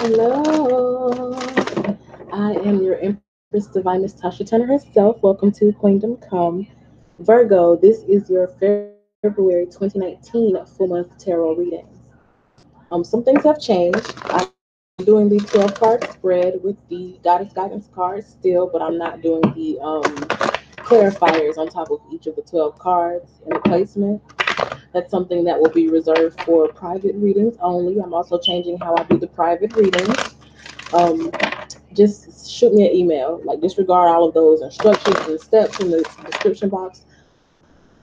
Hello, I am your Empress Divine Tasha Tanner herself. Welcome to Queendom Come. Virgo, this is your February 2019 full month tarot reading. Some things have changed. I'm doing the 12 card spread with the Goddess Guidance cards still, but I'm not doing the clarifiers on top of each of the 12 cards in the placement. That's something that will be reserved for private readings only. I'm also changing how I do the private readings. Um, just shoot me an email. Like, disregard all of those instructions and steps in the description box.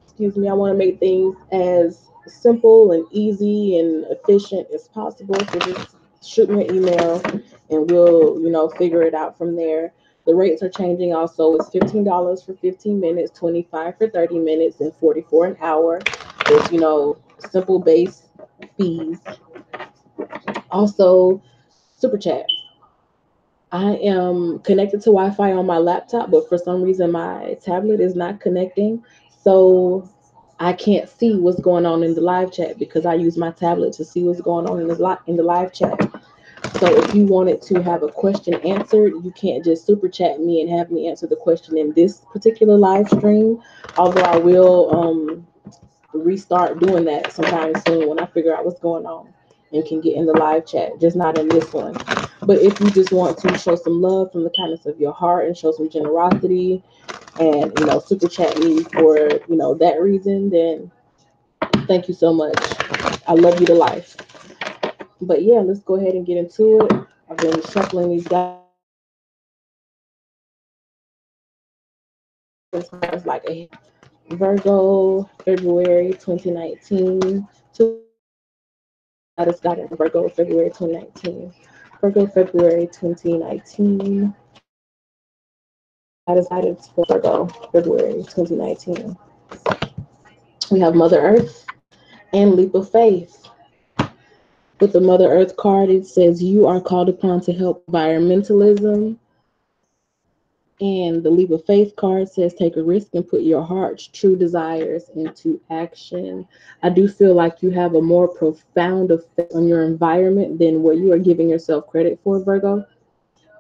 Excuse me. I want to make things as simple and easy and efficient as possible. So just shoot me an email, and we'll figure it out from there. The rates are changing. Also, it's $15 for 15 minutes, 25 for 30 minutes, and 40 for an hour. There's simple base fees. Also, super chat. I am connected to Wi-Fi on my laptop, but for some reason my tablet is not connecting. So I can't see what's going on in the live chat because I use my tablet to see what's going on in the live chat. So if you wanted to have a question answered, you can't just super chat me and have me answer the question in this particular live stream. Although I will restart doing that sometime soon when I figure out what's going on and can get in the live chat, just not in this one. But if you just want to show some love from the kindness of your heart and show some generosity and super chat me for that reason, then thank you so much. I love you to life. But yeah, let's go ahead and get into it. I've been shuffling these guys like a Virgo, February 2019. That is got in Virgo, February 2019. Virgo, February 2019. That is guidance for Virgo, February 2019. We have Mother Earth and Leap of Faith. With the Mother Earth card, it says you are called upon to help environmentalism. And the Leap of Faith card says take a risk and put your heart's true desires into action. I do feel like you have a more profound effect on your environment than what you are giving yourself credit for, Virgo.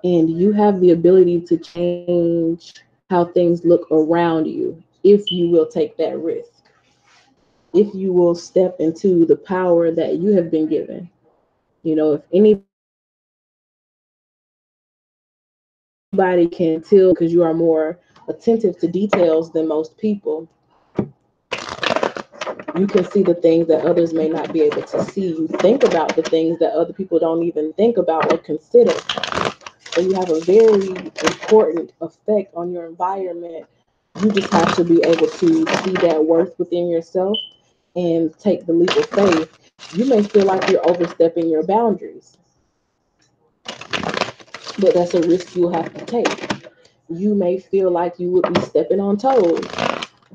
And you have the ability to change how things look around you if you will take that risk, if you will step into the power that you have been given. If anybody can tell, because you are more attentive to details than most people, you can see the things that others may not be able to see. You think about the things that other people don't even think about or consider. So you have a very important effect on your environment. You just have to be able to see that worth within yourself and take the leap of faith. You may feel like you're overstepping your boundaries, but that's a risk you'll have to take. You may feel like you would be stepping on toes.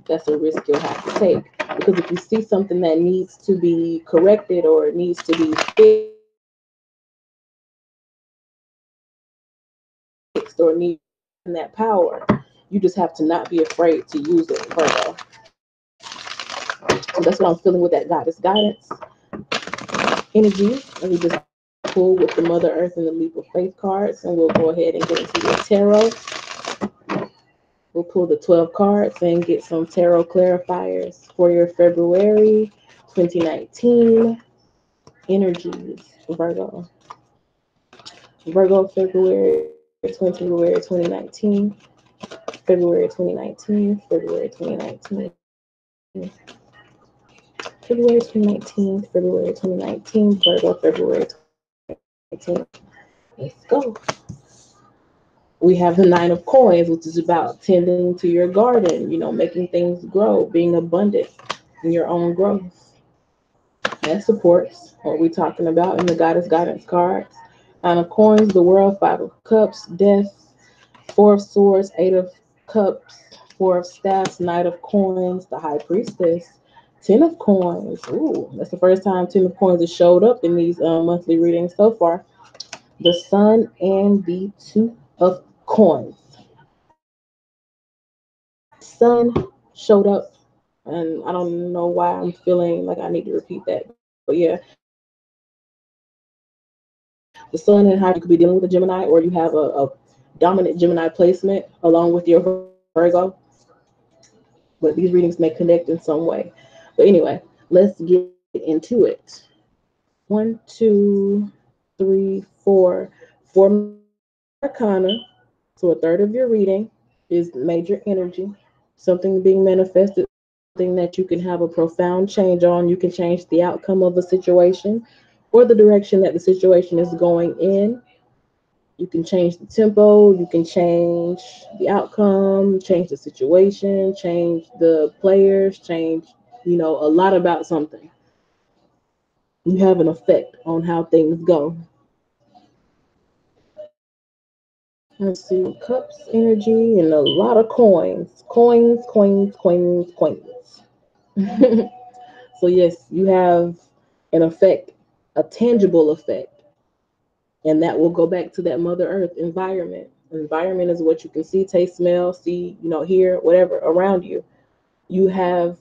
That's a risk you'll have to take. Because if you see something that needs to be corrected or it needs to be fixed or needs that power, you just have to not be afraid to use it further. So that's what I'm feeling with that Goddess Guidance energy. Let me just pull with the Mother Earth and the Leap of Faith cards, and we'll go ahead and get into your tarot. We'll pull the 12 cards and get some tarot clarifiers for your February 2019 energies, Virgo. Virgo, February 2019, February 2019, February 2019, February 2019, February 2019, Virgo, February 2019. Let's go. We have the Nine of Coins, which is about tending to your garden, making things grow, being abundant in your own growth. That supports what we're talking about in the Goddess Guidance cards. Nine of Coins, the World, Five of Cups, Death, Four of Swords, Eight of Cups, Four of Staffs, Knight of Coins, the High Priestess, Ten of Coins. Ooh, that's the first time Ten of Coins has showed up in these monthly readings so far. The Sun and the Two of Coins. Sun showed up, and I don't know why I'm feeling like I need to repeat that, but yeah. With the Sun and the Two of Coins, the sun and how you could be dealing with a Gemini, or you have a dominant Gemini placement along with your Virgo, but these readings may connect in some way. But anyway, let's get into it. One, two, three, four. Four major arcana. So a third of your reading is major energy, something being manifested, something that you can have a profound change on. You can change the outcome of a situation or the direction that the situation is going in. You can change the tempo, you can change the outcome, change the situation, change the players, change, a lot about something. You have an effect on how things go. Let's see, cups energy and a lot of coins. Coins, coins, coins, coins. So, yes, you have an effect, a tangible effect. And that will go back to that Mother Earth environment. Environment is what you can see, taste, smell, see, hear, whatever around you. You have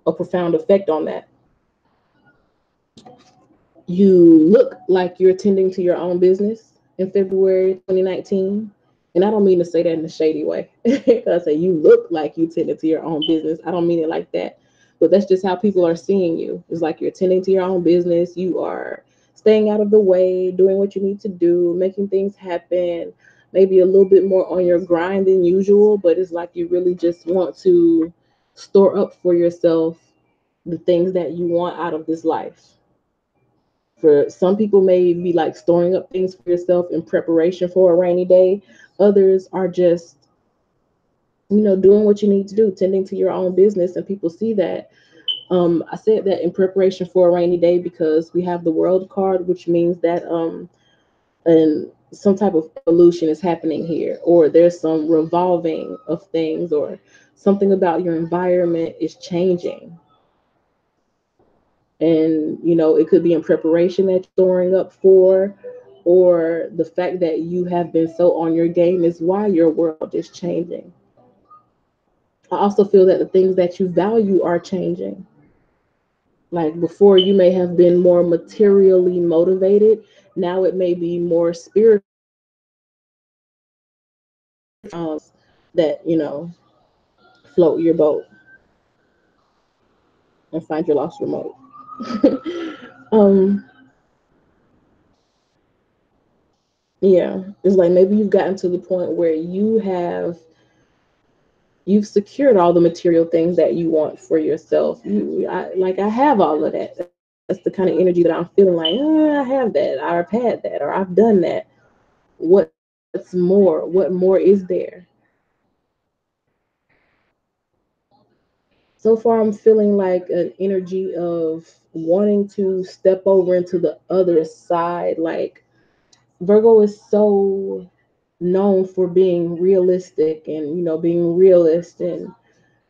a profound effect on that. You look like you're tending to your own business in February 2019. And I don't mean to say that in a shady way. I say you look like you tending to your own business. I don't mean it like that. But that's just how people are seeing you. It's like you're tending to your own business. You are staying out of the way, doing what you need to do, making things happen, maybe a little bit more on your grind than usual. But it's like you really just want to store up for yourself the things that you want out of this life. For some people may be like storing up things for yourself in preparation for a rainy day. Others are just, doing what you need to do, tending to your own business, and people see that. I said that in preparation for a rainy day because we have the world card, which means that and some type of evolution is happening here, or there's some revolving of things, or something about your environment is changing. And it could be in preparation that you're storing up for, or the fact that you have been so on your game is why your world is changing. I also feel that the things that you value are changing. Like before, you may have been more materially motivated. Now it may be more spiritual that float your boat and find your lost remote. um yeah, it's like maybe you've gotten to the point where you've secured all the material things that you want for yourself. I have all of that. That's the kind of energy that I'm feeling like, I have that, or I've had that, or I've done that. What's more? What more is there? So far, I'm feeling like an energy of wanting to step over into the other side. Like Virgo is so known for being realistic and, being realist and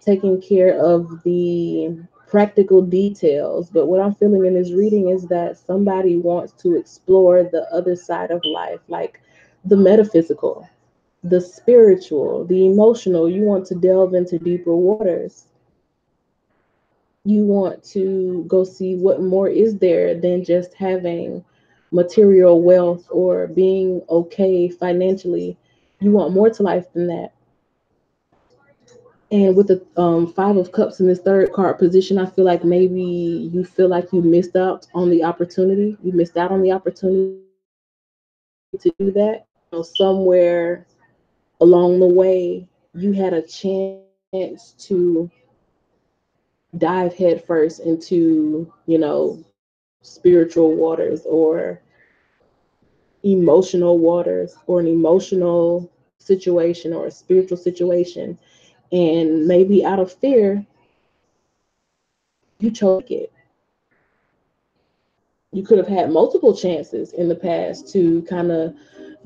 taking care of the practical details. But what I'm feeling in this reading is that somebody wants to explore the other side of life, like the metaphysical, the spiritual, the emotional. You want to delve into deeper waters. You want to go see what more is there than just having material wealth or being okay financially. You want more to life than that. And with the Five of Cups in this third card position, I feel like maybe you feel like you missed out on the opportunity. You missed out on the opportunity to do that. Somewhere along the way, you had a chance to dive headfirst into, spiritual waters or emotional waters or an emotional situation or a spiritual situation. And maybe out of fear, you chose it. You could have had multiple chances in the past to kind of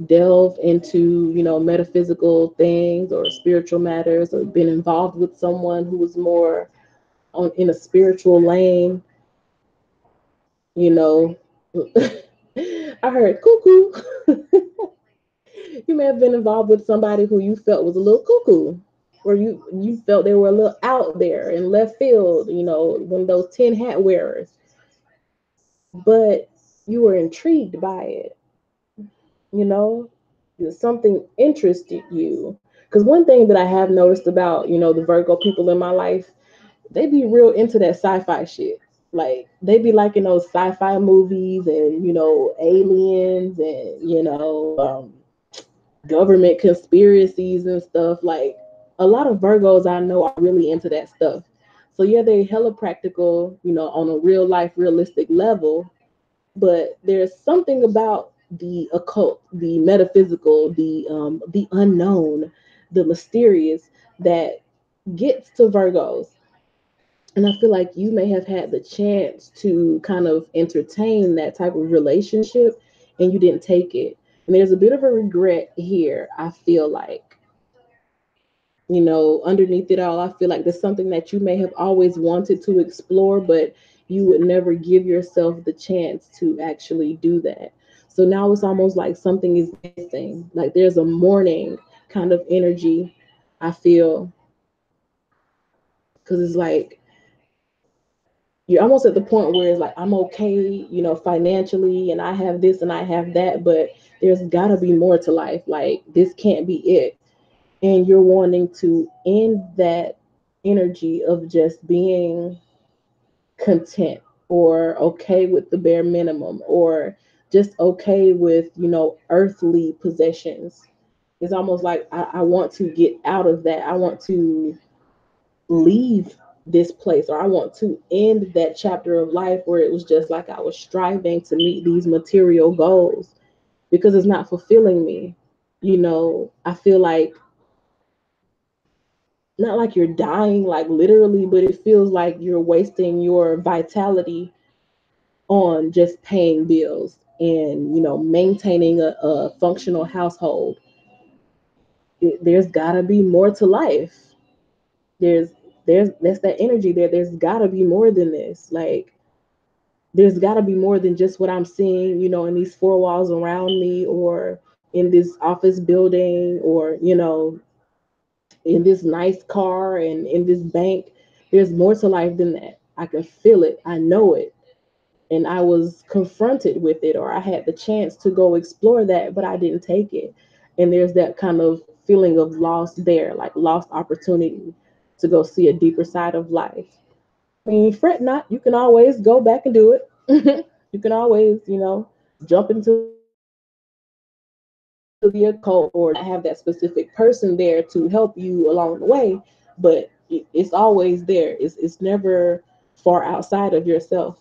delve into, metaphysical things or spiritual matters, or been involved with someone who was more on in a spiritual lane, you know. I heard cuckoo. You may have been involved with somebody who you felt was a little cuckoo, or you felt they were a little out there in left field, one of those tin hat wearers, but you were intrigued by it. you know, something interested you. Because one thing that I have noticed about, the Virgo people in my life, they be real into that sci-fi shit. Like they be liking those sci-fi movies and aliens and government conspiracies and stuff. Like a lot of Virgos I know are really into that stuff. So yeah, they hella practical, on a real life, realistic level. But there's something about the occult, the metaphysical, the unknown, the mysterious that gets to Virgos. And I feel like you may have had the chance to kind of entertain that type of relationship and you didn't take it. And there's a bit of a regret here, I feel like. Underneath it all, I feel like there's something that you may have always wanted to explore, but you would never give yourself the chance to actually do that. So now it's almost like something is missing. Like there's a mourning kind of energy, I feel, because it's like you're almost at the point where it's like I'm okay, financially, and I have this and I have that, but there's got to be more to life. Like this can't be it, and you're wanting to end that energy of just being content or okay with the bare minimum or just okay with earthly possessions. It's almost like I want to get out of that. I want to leave this place, or I want to end that chapter of life where it was just like I was striving to meet these material goals because it's not fulfilling me. I feel like not like you're dying like literally, but it feels like you're wasting your vitality on just paying bills and maintaining a functional household. There's got to be more to life. there's there's that's that energy there. There's got to be more than this. Like there's got to be more than just what I'm seeing, in these four walls around me, or in this office building, or in this nice car and in this bank. There's more to life than that. I can feel it. I know it. And I was confronted with it, or I had the chance to go explore that, but I didn't take it. And there's that kind of feeling of loss there, like lost opportunity to go see a deeper side of life. I mean, fret not. You can always go back and do it. You can always, jump into the occult, or not have that specific person there to help you along the way. But it's always there. It's never far outside of yourself.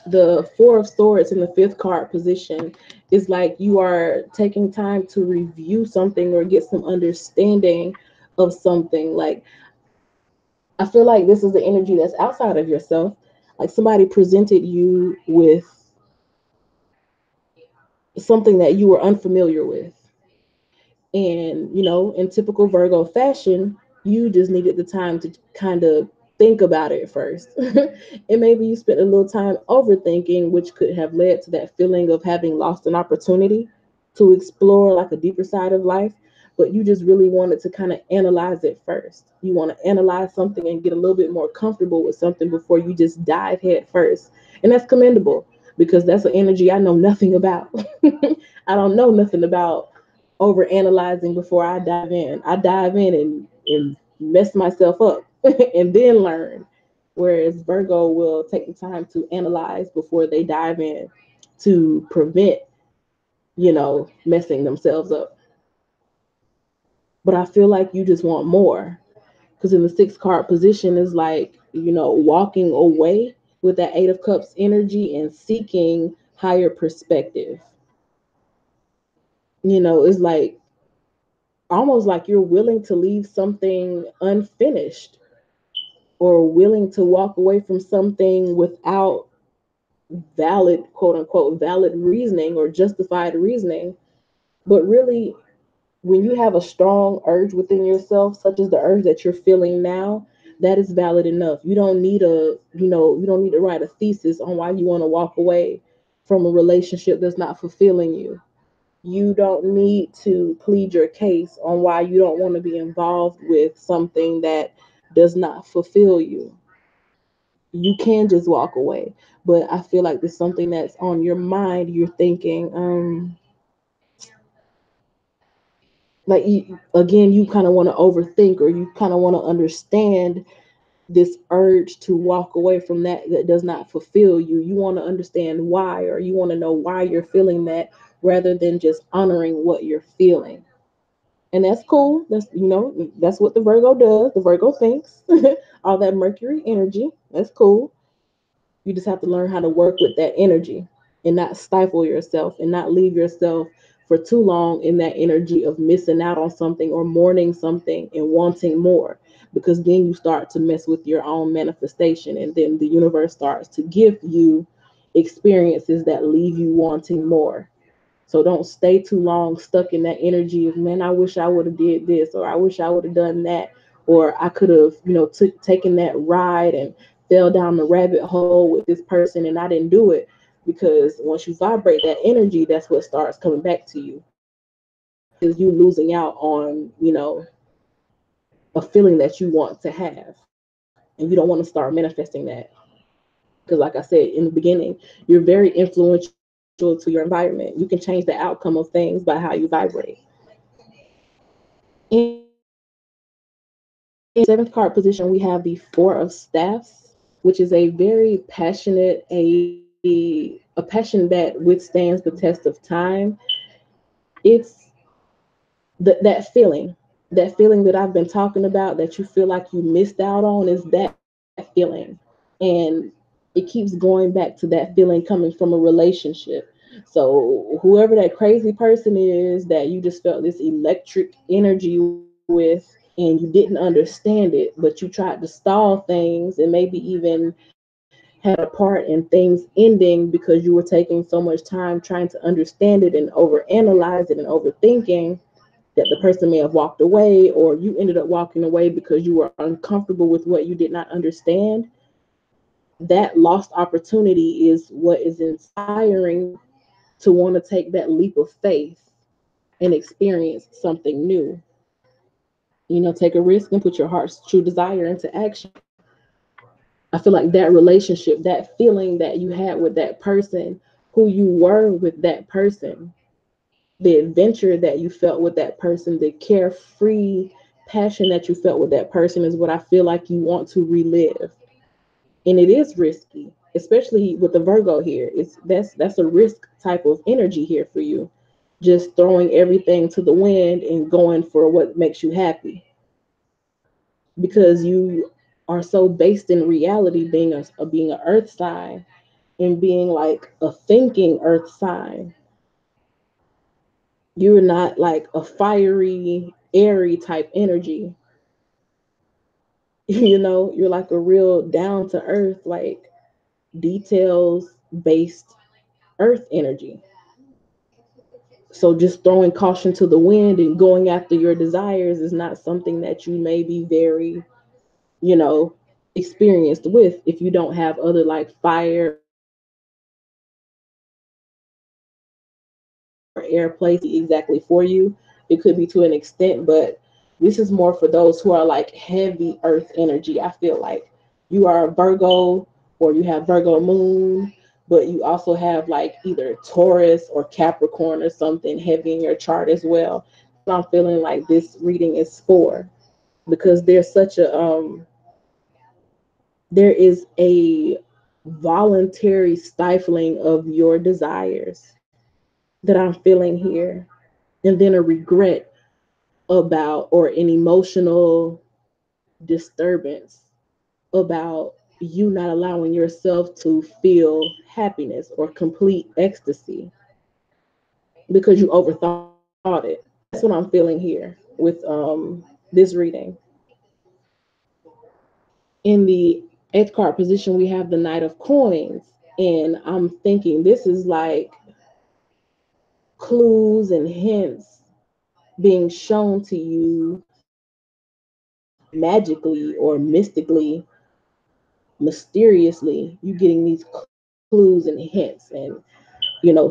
The Four of Swords in the fifth card position is like you are taking time to review something or get some understanding of something. Like I feel like this is the energy that's outside of yourself. Like somebody presented you with something that you were unfamiliar with. And, in typical Virgo fashion, you just needed the time to kind of think about it first. And maybe you spent a little time overthinking, which could have led to that feeling of having lost an opportunity to explore like a deeper side of life. But you just really wanted to kind of analyze it first. You want to analyze something and get a little bit more comfortable with something before you just dive head first. And that's commendable because that's an energy I know nothing about. I don't know nothing about over analyzing before I dive in. I dive in and mess myself up and then learn. Whereas Virgo will take the time to analyze before they dive in to prevent, messing themselves up. But I feel like you just want more. Because in the sixth card position is like, walking away with that Eight of Cups energy and seeking higher perspective. It's like almost like you're willing to leave something unfinished or willing to walk away from something without valid, quote unquote, valid reasoning or justified reasoning. But really, when you have a strong urge within yourself, such as the urge that you're feeling now, that is valid enough. You don't need to write a thesis on why you want to walk away from a relationship that's not fulfilling you. You don't need to plead your case on why you don't want to be involved with something that does not fulfill you. you can just walk away. But I feel like there's something that's on your mind. You're thinking, like again, you kind of want to overthink, or you kind of want to understand this urge to walk away from that does not fulfill you. You want to understand why, or you want to know why you're feeling that, rather than just honoring what you're feeling. And that's cool. That's what the Virgo does. The Virgo thinks all that Mercury energy. That's cool. You just have to learn how to work with that energy and not stifle yourself and not leave yourself for too long in that energy of missing out on something or mourning something and wanting more. Because then you start to mess with your own manifestation, and then the universe starts to give you experiences that leave you wanting more. So don't stay too long stuck in that energy of, man, I wish I would have did this, or I wish I would have done that, or I could have, taken that ride and fell down the rabbit hole with this person and I didn't do it. Because once you vibrate that energy, that's what starts coming back to you. Is you losing out on, a feeling that you want to have. And you don't want to start manifesting that. Because like I said in the beginning, you're very influential to your environment. You can change the outcome of things by how you vibrate. In seventh card position, we have the Four of Staffs, which is a very passionate, a passion that withstands the test of time. It's that feeling that I've been talking about, that you feel like you missed out on, is that feeling. And it keeps going back to that feeling coming from a relationship. So whoever that crazy person is that you just felt this electric energy with, and you didn't understand it, but you tried to stall things and maybe even had a part in things ending because you were taking so much time trying to understand it and overanalyze it and overthinking, that the person may have walked away, or you ended up walking away because you were uncomfortable with what you did not understand. That lost opportunity is what is inspiring to want to take that leap of faith and experience something new. Take a risk and put your heart's true desire into action. I feel like that relationship, that feeling that you had with that person, who you were with that person, the adventure that you felt with that person, the carefree passion that you felt with that person, is what I feel like you want to relive. And it is risky, especially with the Virgo here. That's a risk type of energy here for you. Just throwing everything to the wind and going for what makes you happy, because you are so based in reality, being a earth sign, and being like a thinking earth sign. You're not like a fiery, airy type energy. You're like a real down to earth, like details based earth energy. So just throwing caution to the wind and going after your desires is not something that you may be very, you know, experienced with, if you don't have other like fire or air placements exactly for you. It could be to an extent, but this is more for those who are like heavy earth energy. I feel like you are a Virgo, or you have Virgo moon, but you also have like either Taurus or Capricorn or something heavy in your chart as well. So I'm feeling like this reading is for, because there is a voluntary stifling of your desires that I'm feeling here, and then a regret about, or an emotional disturbance about you not allowing yourself to feel happiness or complete ecstasy because you overthought it. That's what I'm feeling here with this reading. In the eighth card position, we have the Knight of Coins, and I'm thinking this is like clues and hints being shown to you magically or mystically, mysteriously. You getting these clues and hints and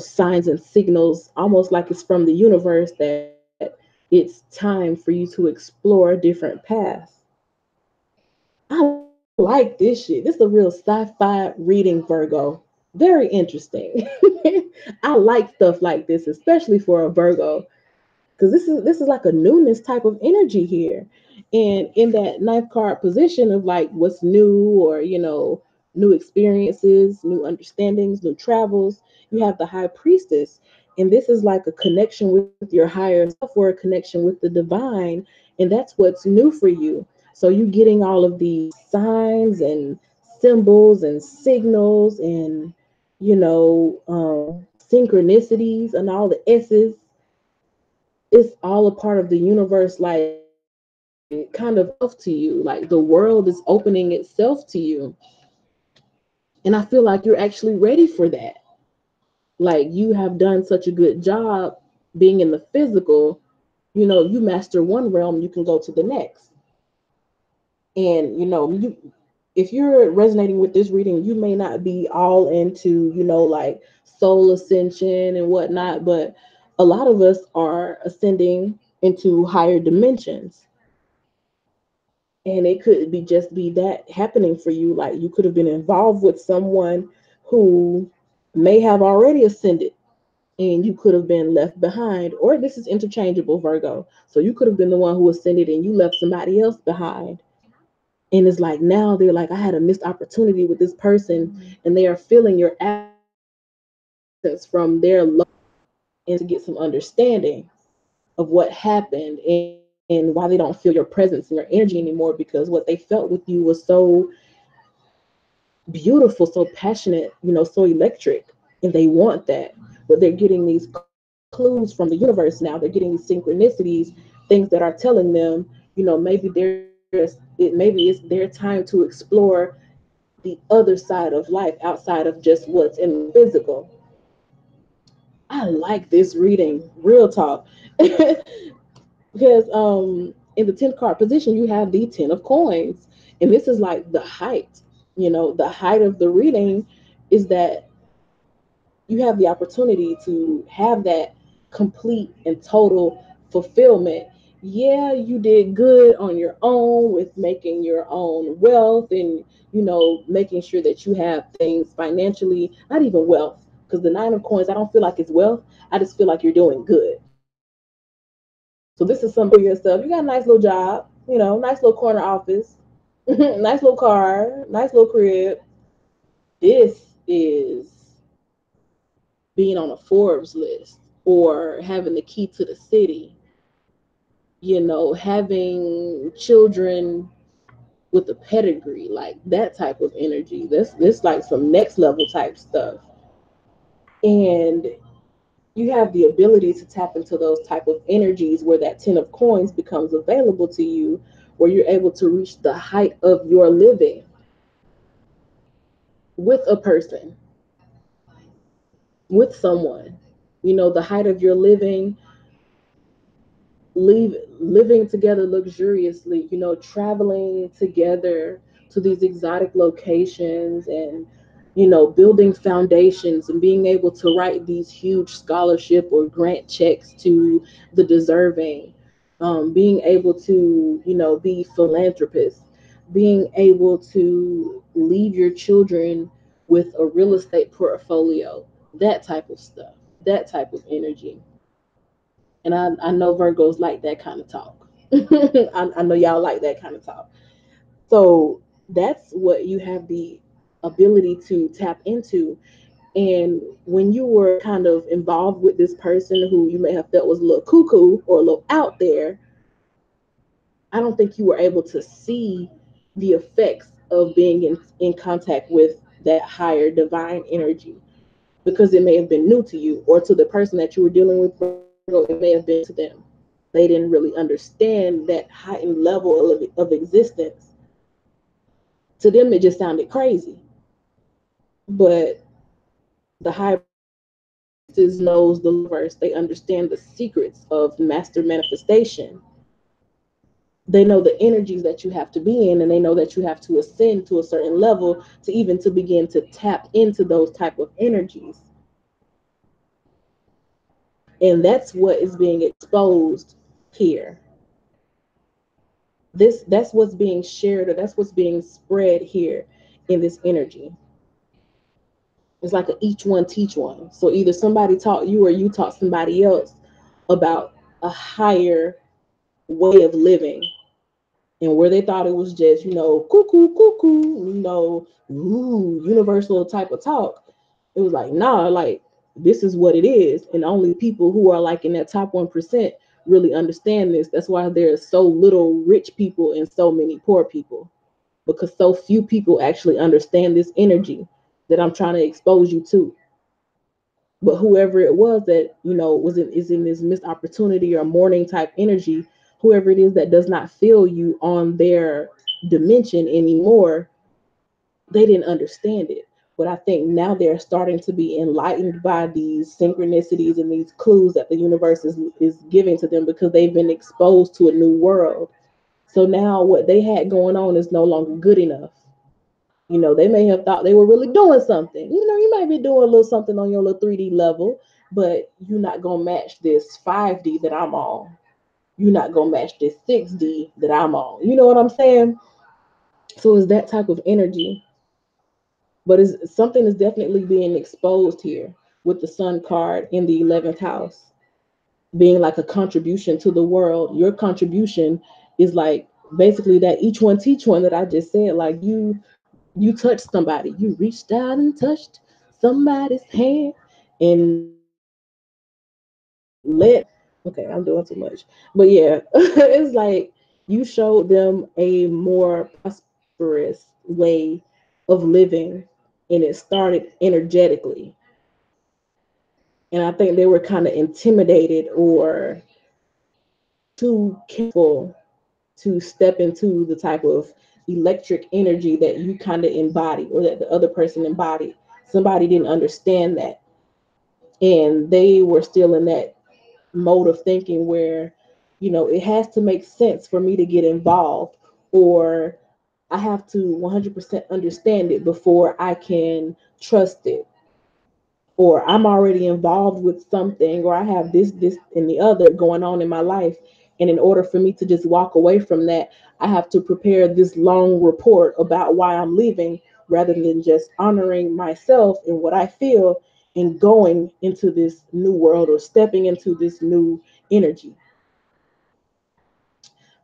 signs and signals, almost like it's from the universe that it's time for you to explore a different path. I like that. I like this shit. This is a real sci-fi reading, Virgo. Very interesting. I like stuff like this, especially for a Virgo, because this is like a newness type of energy here. And in that ninth card position of like what's new, or new experiences, new understandings, new travels, you have the high priestess. And this is like a connection with your higher self, or a connection with the divine. And that's what's new for you. So you getting all of these signs and symbols and signals and synchronicities and all the s's. It's all a part of the universe, like kind of to you, like the world is opening itself to you. And I feel like you're actually ready for that. Like you have done such a good job being in the physical. You master one realm, you can go to the next. And if you're resonating with this reading, you may not be all into like soul ascension and whatnot, but a lot of us are ascending into higher dimensions. And it could be just be that happening for you. Like you could have been involved with someone who may have already ascended, and you could have been left behind. Or this is interchangeable, Virgo. So you could have been the one who ascended and you left somebody else behind. And it's like now they're like, I had a missed opportunity with this person, and they are feeling your absence from their love, and to get some understanding of what happened and why they don't feel your presence and your energy anymore, because what they felt with you was so beautiful, so passionate, so electric, and they want that. But they're getting these clues from the universe now. They're getting these synchronicities, things that are telling them, maybe it's their time to explore the other side of life outside of just what's in the physical. I like this reading, real talk. Because in the 10th card position you have the 10 of coins, and this is like the height. The height of the reading is that you have the opportunity to have that complete and total fulfillment. Yeah, you did good on your own with making your own wealth, and making sure that you have things financially, not even wealth, because the 9 of coins, I don't feel like it's wealth. I just feel like you're doing good. So this is something for yourself. You got a nice little job, nice little corner office, nice little car, nice little crib. This is being on a Forbes list, or having the key to the city, having children with a pedigree, like that type of energy. This like some next level type stuff. And you have the ability to tap into those type of energies where that 10 of coins becomes available to you, where you're able to reach the height of your living with a person, with someone. The height of your living, living together luxuriously, traveling together to these exotic locations, and building foundations, and being able to write these huge scholarship or grant checks to the deserving, being able to be philanthropists, being able to leave your children with a real estate portfolio, that type of stuff, that type of energy. And I know Virgos like that kind of talk. I know y'all like that kind of talk. So that's what you have the ability to tap into. And when you were kind of involved with this person who you may have felt was a little cuckoo or a little out there, I don't think you were able to see the effects of being in contact with that higher divine energy, because it may have been new to you, or to the person that you were dealing with, Virgo, it may have been new to them. They didn't really understand that heightened level of existence. To them, it just sounded crazy. But the high priestess knows the universe. They understand the secrets of master manifestation. They know the energies that you have to be in, and they know that you have to ascend to a certain level to even to begin to tap into those type of energies. And that's what is being exposed here. That's what's being shared, or that's what's being spread here in this energy. It's like a each one teach one. So either somebody taught you or you taught somebody else about a higher way of living, and where they thought it was just, cuckoo, cuckoo, universal type of talk. It was like, nah, like this is what it is. And only people who are like in that top 1% really understand this. That's why there's so little rich people and so many poor people, because so few people actually understand this energy that I'm trying to expose you to. But whoever it was that is in this missed opportunity or mourning type energy, whoever it is that does not feel you on their dimension anymore, they didn't understand it. But I think now they're starting to be enlightened by these synchronicities and these clues that the universe is giving to them, because they've been exposed to a new world. So now what they had going on is no longer good enough. They may have thought they were really doing something. You might be doing a little something on your little 3D level, but you're not gonna match this 5D that I'm on. You're not gonna match this 6D that I'm on. You know what I'm saying? So it's that type of energy. But it's something is definitely being exposed here with the sun card in the 11th house being like a contribution to the world. Your contribution is like basically that each one teach one that I just said. Like you touched somebody, you reached out and touched somebody's hand and let, okay, I'm doing too much, but yeah, it's like you showed them a more prosperous way of living, and it started energetically. And I think they were kind of intimidated or too careful to step into the type of electric energy that you kind of embody, or that the other person embodied. Somebody didn't understand that. And they were still in that mode of thinking where, it has to make sense for me to get involved, or I have to 100% understand it before I can trust it, or I'm already involved with something, or I have this, and the other going on in my life. And in order for me to just walk away from that, I have to prepare this long report about why I'm leaving, rather than just honoring myself and what I feel and going into this new world or stepping into this new energy.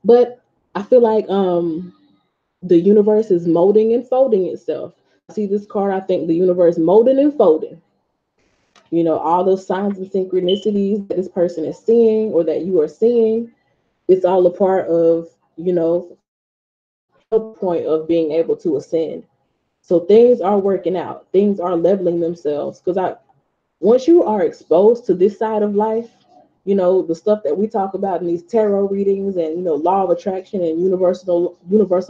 But I feel like the universe is molding and folding itself. I see this card, I think the universe molding and folding. All those signs and synchronicities that this person is seeing or that you are seeing, it's all a part of, hell point of being able to ascend. So things are working out, things are leveling themselves. Because once you are exposed to this side of life, the stuff that we talk about in these tarot readings, and law of attraction and universal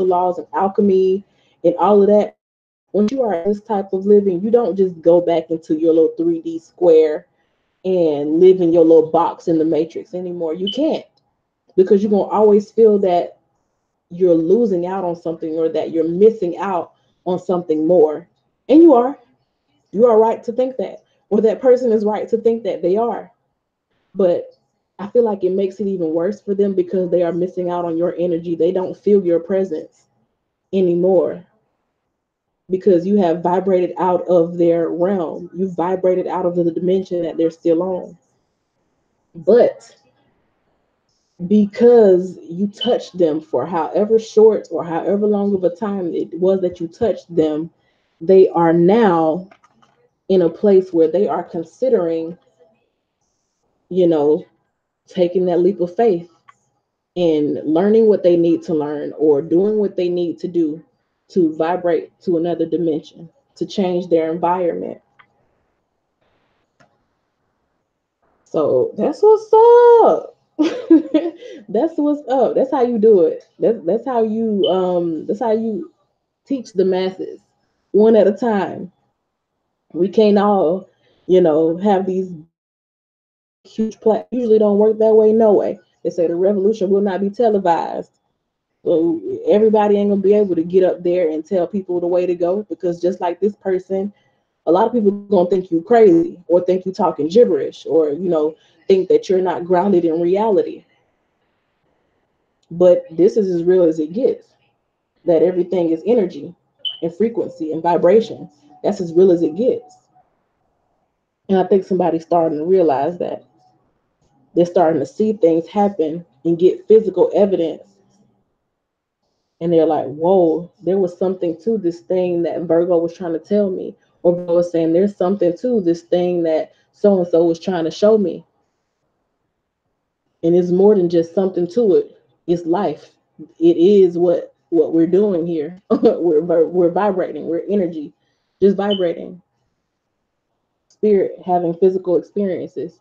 laws and alchemy and all of that. Once you are in this type of living, you don't just go back into your little 3D square and live in your little box in the matrix anymore. You can't, because you're going to always feel that you're losing out on something, or that you're missing out on something more. And you are right to think that, or that person is right to think that they are. But I feel like it makes it even worse for them, because they are missing out on your energy. They don't feel your presence anymore, because you have vibrated out of their realm. You vibrated out of the dimension that they're still on. But because you touched them for however short or however long of a time it was that you touched them, they are now in a place where they are considering, you know, taking that leap of faith and learning what they need to learn, or doing what they need to do to vibrate to another dimension, to change their environment. So that's what's up. That's what's up. That's how you do it. That's how you teach the masses one at a time. We can't all, have these big, huge platforms. Usually don't work that way, no way. They say the revolution will not be televised. So everybody ain't gonna be able to get up there and tell people the way to go, because just like this person, a lot of people gonna think you crazy, or think you talking gibberish, or think that you're not grounded in reality. But this is as real as it gets. That everything is energy and frequency and vibration. That's as real as it gets. And I think somebody's starting to realize that. They're starting to see things happen and get physical evidence. And they're like, whoa, there was something to this thing that Virgo was trying to tell me. Or Virgo was saying, there's something to this thing that so and so was trying to show me. And it's more than just something to it. It's life. It is what we're doing here. we're vibrating. We're energy, just vibrating. Spirit having physical experiences.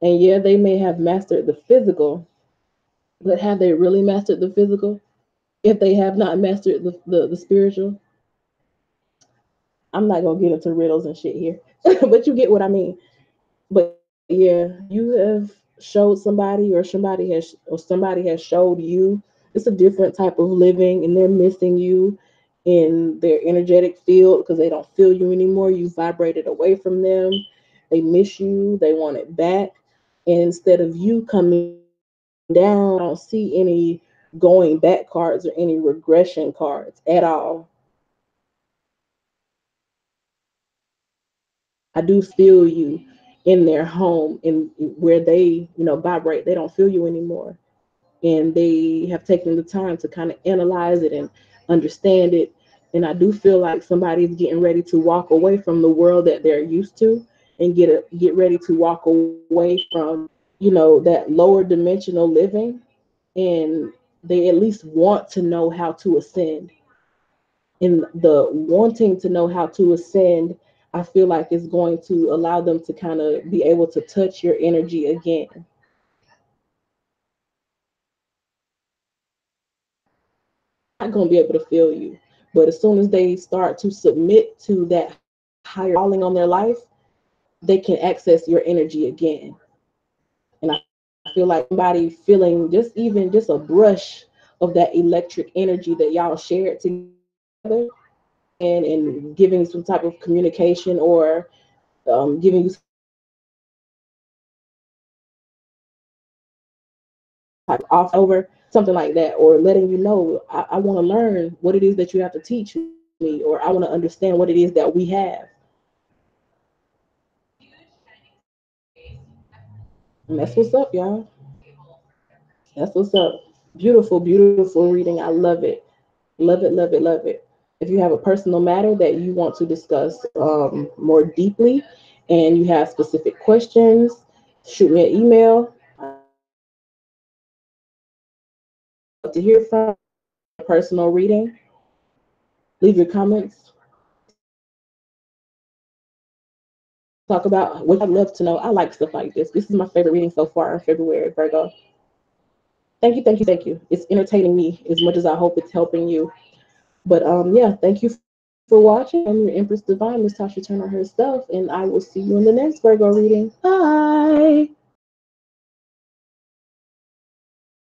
And yeah, they may have mastered the physical, but have they really mastered the physical? If they have not mastered the spiritual, I'm not gonna get into riddles and shit here, but you get what I mean. But yeah, you have showed somebody, somebody has showed you. It's a different type of living, and they're missing you in their energetic field because they don't feel you anymore. You vibrated away from them. They miss you. They want it back. And instead of you coming down, I don't see any going back cards or any regression cards at all. I do feel you in their home and where they, vibrate. They don't feel you anymore. And they have taken the time to kind of analyze it and understand it. And I do feel like somebody's getting ready to walk away from the world that they're used to and get ready to walk away from, that lower dimensional living. And they at least want to know how to ascend. And the wanting to know how to ascend, I feel like is going to allow them to kind of be able to touch your energy again. Not going to be able to feel you, but as soon as they start to submit to that higher calling on their life, they can access your energy again. And I feel like somebody feeling just a brush of that electric energy that y'all shared together, and giving some type of communication, or giving you some type of offer, something like that, or letting you know, I want to learn what it is that you have to teach me, or I want to understand what it is that we have. And that's what's up, y'all. That's what's up. Beautiful, beautiful reading. I love it. Love it, love it, love it. If you have a personal matter that you want to discuss more deeply and you have specific questions, shoot me an email. I love to hear from you. If you want a personal reading, leave your comments. Tell me what you want to talk about, what you want me to talk about. I'd love to know. I like stuff like this. This is my favorite reading so far in February, Virgo. Thank you, thank you, thank you. It's entertaining me as much as I hope it's helping you. But yeah, thank you for watching. I'm your Empress Divine, Miss Tasha Turner herself, and I will see you in the next Virgo reading. Bye.